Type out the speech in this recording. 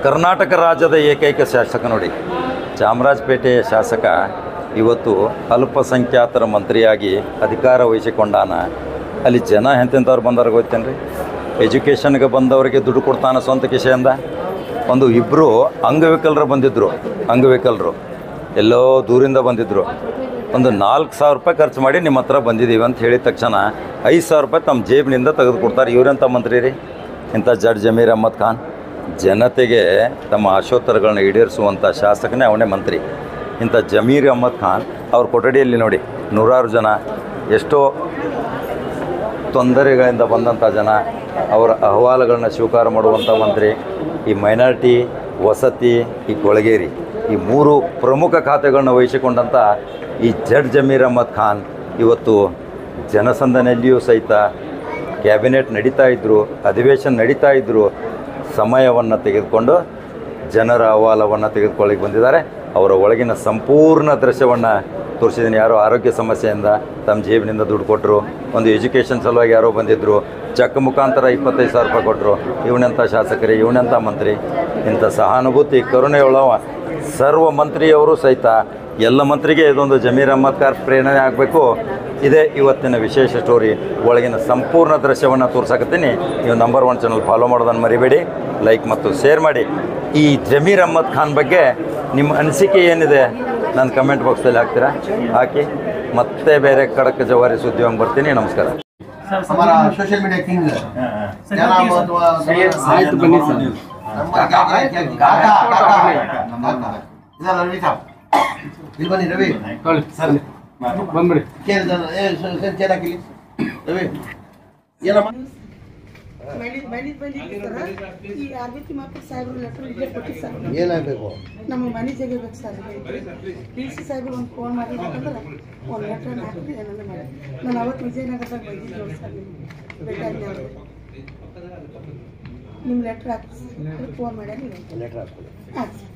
ಕರ್ನಾಟಕ ರಾಜ್ಯದ ಏಕೈಕ ಶಾಸಕ ನೋಡಿ, ಚಾಮರಾಜಪೇಟೆಯ ಶಾಸಕ ಇವತ್ತು ಅಲ್ಪಸಂಖ್ಯಾತರ ಮಂತ್ರಿಯಾಗಿ ಅಧಿಕಾರ ವಹಿಸಿಕೊಂಡಾನ. ಅಲ್ಲಿ ಜನ ಎಂತೆಂಥವ್ರು ಬಂದವ್ರು ಗೊತ್ತೇನು ರೀ? ಎಜುಕೇಷನ್ಗೆ ಬಂದವರಿಗೆ ದುಡ್ಡು ಕೊಡ್ತಾನೆ ಸ್ವಂತ ಕಿಸೆಯಿಂದ. ಒಂದು ಇಬ್ಬರು ಅಂಗವಿಕಲರು ಎಲ್ಲೋ ದೂರಿಂದ ಬಂದಿದ್ದರು. ಒಂದು 4,000 ರೂಪಾಯಿ ಖರ್ಚು ಮಾಡಿ ನಿಮ್ಮ ಹತ್ರ ಬಂದಿದ್ದೀವಿ ಅಂತ ಹೇಳಿದ ತಕ್ಷಣ 5,000 ರೂಪಾಯಿ ತಮ್ಮ ಜೇಬಿನಿಂದ ತೆಗೆದು ಕೊಡ್ತಾರೆ. ಇವರೆಂಥ ಮಂತ್ರಿ ರೀ? ಇಂಥ ಜಡ್ ಜಮೀರ್ ಅಹ್ಮದ್ ಖಾನ್. ಜನತೆಗೆ ತಮ್ಮ ಆಶೋತ್ತರಗಳನ್ನ ಈಡೇರಿಸುವಂಥ ಶಾಸಕನೇ ಅವನೇ ಮಂತ್ರಿ. ಇಂಥ ಜಮೀರ್ ಅಹ್ಮದ್ ಖಾನ್ ಅವ್ರ ಕೊಠಡಿಯಲ್ಲಿ ನೋಡಿ, ನೂರಾರು ಜನ, ಎಷ್ಟೋ ತೊಂದರೆಗಳಿಂದ ಬಂದಂಥ ಜನ, ಅವರ ಅಹವಾಲುಗಳನ್ನ ಸ್ವೀಕಾರ ಮಾಡುವಂಥ ಮಂತ್ರಿ. ಈ ಮೈನಾರಿಟಿ, ವಸತಿ, ಈ ಕೊಳಗೇರಿ, ಈ 3 ಪ್ರಮುಖ ಖಾತೆಗಳನ್ನ ವಹಿಸಿಕೊಂಡಂಥ ಈ ಜಡ್ ಜಮೀರ್ ಅಹ್ಮದ್ ಖಾನ್ ಇವತ್ತು ಜನಸಂದಣಿಯಲ್ಲಿಯೂ ಸಹಿತ ಕ್ಯಾಬಿನೆಟ್ ನಡೀತಾ ಇದ್ದರು, ಅಧಿವೇಶನ ನಡೀತಾ ಇದ್ದರು, ಸಮಯವನ್ನು ತೆಗೆದುಕೊಂಡು ಜನರ ಅಹವಾಲವನ್ನು ತೆಗೆದುಕೊಳ್ಳಿಕ್ಕೆ ಬಂದಿದ್ದಾರೆ. ಅವರ ಒಳಗಿನ ಸಂಪೂರ್ಣ ದೃಶ್ಯವನ್ನು ತೋರಿಸಿದ್ದೀನಿ. ಯಾರೋ ಆರೋಗ್ಯ ಸಮಸ್ಯೆಯಿಂದ ತಮ್ಮ ಜೇಬಿನಿಂದ ದುಡ್ಡು ಕೊಟ್ಟರು, ಒಂದು ಎಜುಕೇಷನ್ ಸಲುವಾಗಿ ಯಾರೋ ಬಂದಿದ್ದರು, ಚೆಕ್ ಮುಖಾಂತರ 25,000 ರೂಪಾಯಿ ಕೊಟ್ಟರು. ಇವನೆಂಥ ಶಾಸಕರೇ, ಇವನೆಂಥ ಮಂತ್ರಿ? ಇಂಥ ಸಹಾನುಭೂತಿ, ಕರುಣೆಯುಳ್ಳವ ಸರ್ವ ಮಂತ್ರಿಯವರು ಸಹಿತ ಎಲ್ಲ ಮಂತ್ರಿಗೆ ಇದೊಂದು ಜಮೀರ್ ಅಹ್ಮದ್ ಖಾನ್ ಪ್ರೇರಣೆ ಆಗಬೇಕು. ಇದೇ ಇವತ್ತಿನ ವಿಶೇಷ ಸ್ಟೋರಿ. ಒಳಗಿನ ಸಂಪೂರ್ಣ ದೃಶ್ಯವನ್ನು ತೋರ್ಸಕತ್ತೀನಿ. ನೀವು ನಂಬರ್ 1 ಚಾನಲ್ ಫಾಲೋ ಮಾಡೋದನ್ನು ಮರಿಬೇಡಿ, ಲೈಕ್ ಮತ್ತು ಶೇರ್ ಮಾಡಿ. ಈ ಜಮೀರ್ ಅಹ್ಮದ್ ಖಾನ್ ಬಗ್ಗೆ ನಿಮ್ಮ ಅನಿಸಿಕೆ ಏನಿದೆ ನಾನು ಕಮೆಂಟ್ ಬಾಕ್ಸಲ್ಲಿ ಹಾಕ್ತೀರಾ? ಹಾಕಿ. ಮತ್ತೆ ಬೇರೆ ಖಡಕ್ ಜವಾರಿ ಸುದ್ದಿವಂಗೆ ಬರ್ತೀನಿ. ನಮಸ್ಕಾರ. हमारा सोशल मीडिया किंग क्या नाम है तुम्हारा? आयत बनी सर नंबर क्या इधर रवि साहब दिल बनी रवि सर बंबड़ी क्या ए चेहरा के लिए रवि ये ना ಮೈಲಿ ಸರ್ ಈ ಆರ್ಬಿಟಿ ಮಾತ್ರ ಸಾಹೇಬ್ರು ಲೆಟರ್ ಇಲ್ಲೇ ಕೊಟ್ಟಿ ಸರ್. ಏನಾಗಬೇಕು? ನಮ್ಮ ಮನೆ ಜಾಗ ಬೇಕು ಸರ್. ಡಿ ಸಿ ಸಾಹೇಬ್ರು ಒಂದು ಫೋನ್ ಮಾಡಿದ್ರೆ ಒಂದು ಲೆಟರ್ ಹಾಕಿ ಏನಂದ್ರೆ ಮಾಡಿ ನಾನು ಅವತ್ತು ವಿಜಯನಗರದಾಗ ಬಂದಿದ್ದೆ ನೋಡಿ ಸರ್. ನಿಮ್ಗೆ ಬೇಕಾಗಿ ನಿಮ್ಮ ಲೆಟ್ರ್ ಹಾಕಿ ಫೋನ್ ಮಾಡ್ಯಾರ. ಲೆಟರ್ ಹಾಕ್ಕೊಳ್ಳಿ. ಹಾಂ ಸರ್.